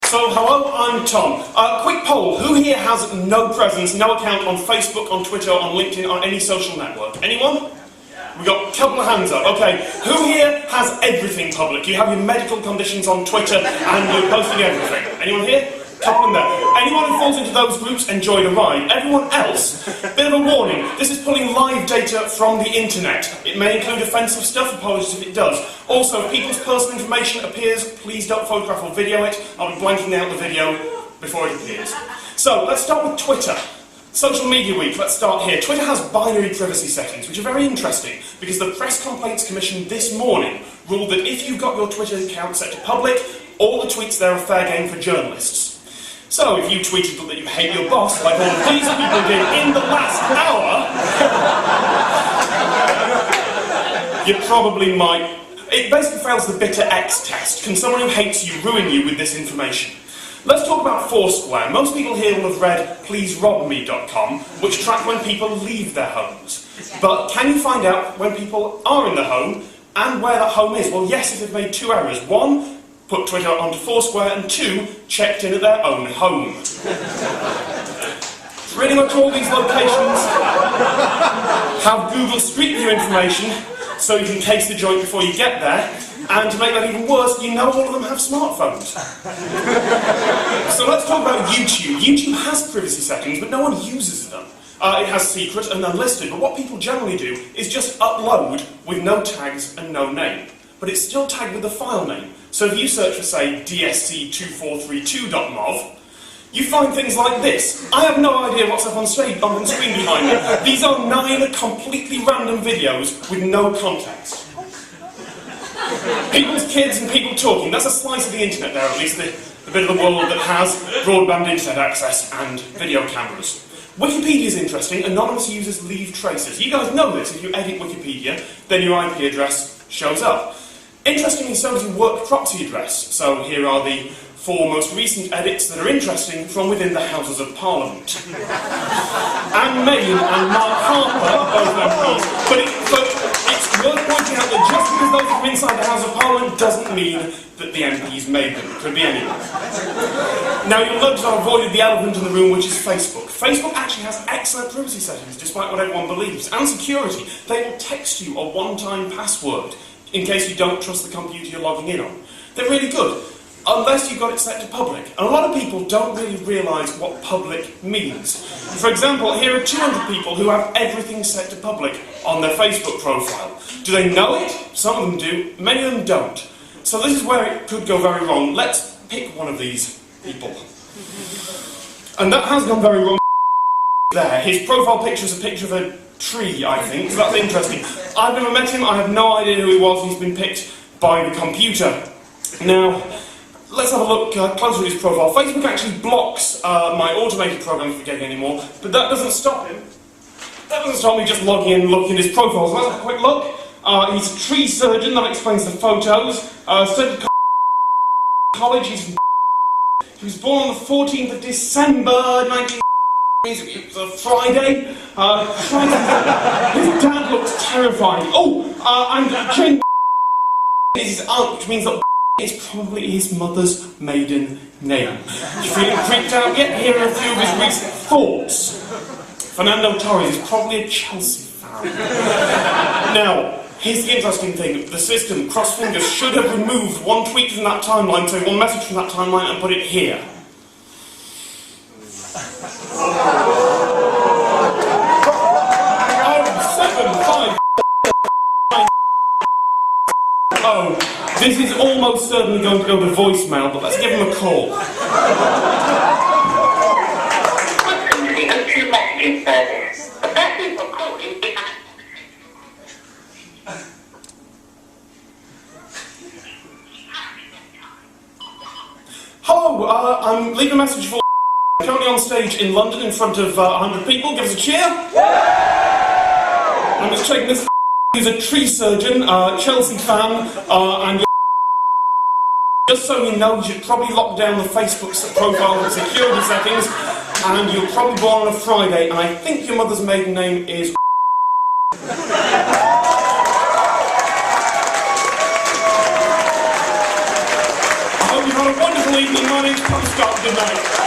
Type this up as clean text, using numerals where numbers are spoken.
So, hello, I'm Tom. Quick poll, who here has no presence, no account on Facebook, on Twitter, on LinkedIn, on any social network? Anyone? We got a couple of hands up. Okay, who here has everything public? You have your medical conditions on Twitter and you're posting everything. Anyone here? Couple in there. Anyone who falls into those groups, enjoy the ride. Everyone else, bit of a warning, this is pulling live data from the internet. It may include offensive stuff, apologies if it does. Also, if people's personal information appears, please don't photograph or video it. I'll be blanking out the video before it appears. So, let's start with Twitter. Social Media Week, let's start here. Twitter has binary privacy settings, which are very interesting, because the Press Complaints Commission this morning ruled that if you've got your Twitter account set to public, all the tweets there are fair game for journalists. So, if you tweeted that you hate your boss, like all of these people did in the last hour, you probably might... It basically fails the bitter X test. Can someone who hates you ruin you with this information? Let's talk about Foursquare. Most people here will have read pleaserobme.com, which track when people leave their homes. But can you find out when people are in the home and where that home is? Well, yes, if they've made two errors. One, put Twitter onto Foursquare, and two, checked in at their own home. Pretty much all these locations have Google Street View information, so you can taste the joint before you get there, and to make that even worse, you know all of them have smartphones. So let's talk about YouTube. YouTube has privacy settings, but no one uses them. It has secret and unlisted, but what people generally do is just upload with no tags and no name. But it's still tagged with the file name. So if you search for, say, dsc2432.mov, you find things like this. I have no idea what's up on screen behind me. These are 9 completely random videos with no context. People's kids and people talking, that's a slice of the internet there, at least the bit of the world that has broadband internet access and video cameras. Wikipedia is interesting. Anonymous users leave traces. You guys know this. If you edit Wikipedia, then your IP address shows up. Interestingly, so does your work proxy address. So here are the 4 most recent edits that are interesting from within the Houses of Parliament. Anne Main and Mark Harper are both MPs, but it's worth pointing out that just because those are from inside the House of Parliament doesn't mean that the MPs made them. It could be anyone. Now, you'll notice I've avoided the elephant in the room, which is Facebook. Facebook actually has excellent privacy settings, despite what everyone believes, and security. They will text you a one-time password in case you don't trust the computer you're logging in on. They're really good, unless you've got it set to public. And a lot of people don't really realise what public means. For example, here are 200 people who have everything set to public on their Facebook profile. Do they know it? Some of them do, many of them don't. So this is where it could go very wrong. Let's pick one of these people. And that has gone very wrong there. His profile picture is a picture of a tree, I think, so that's interesting. I've never met him, I have no idea who he was, he's been picked by the computer. Now, let's have a look closer at his profile. Facebook actually blocks my automated program for getting anymore, but that doesn't stop him. That doesn't stop me just logging in and looking at his profile. So let's have a quick look. He's a tree surgeon, that explains the photos. Studied college, he was born on the 14th of December, 19... It was a Friday. His dad looks terrifying. Oh, and Jane is his aunt, which means that is probably his mother's maiden name. You feeling creeped out yet? Here are a few of his recent thoughts. Fernando Torres is probably a Chelsea fan. Now, here's the interesting thing. The system, cross fingers, should have removed one tweet from that timeline, so one message from that timeline, and put it here. Oh, this is almost certainly going to go to voicemail, but let's give him a call. Welcome to the O2 messaging service. The person you're calling is... Hello, I'm leaving a message for... currently on stage in London in front of 100 people. Give us a cheer. I'm just checking this. He's a tree surgeon, Chelsea fan, and just so you know, you should probably lock down the Facebook profile and security settings, and you're probably born on a Friday, and I think your mother's maiden name is... I hope you've had a wonderful evening, my name's Thanks, Tom Scott. Good night.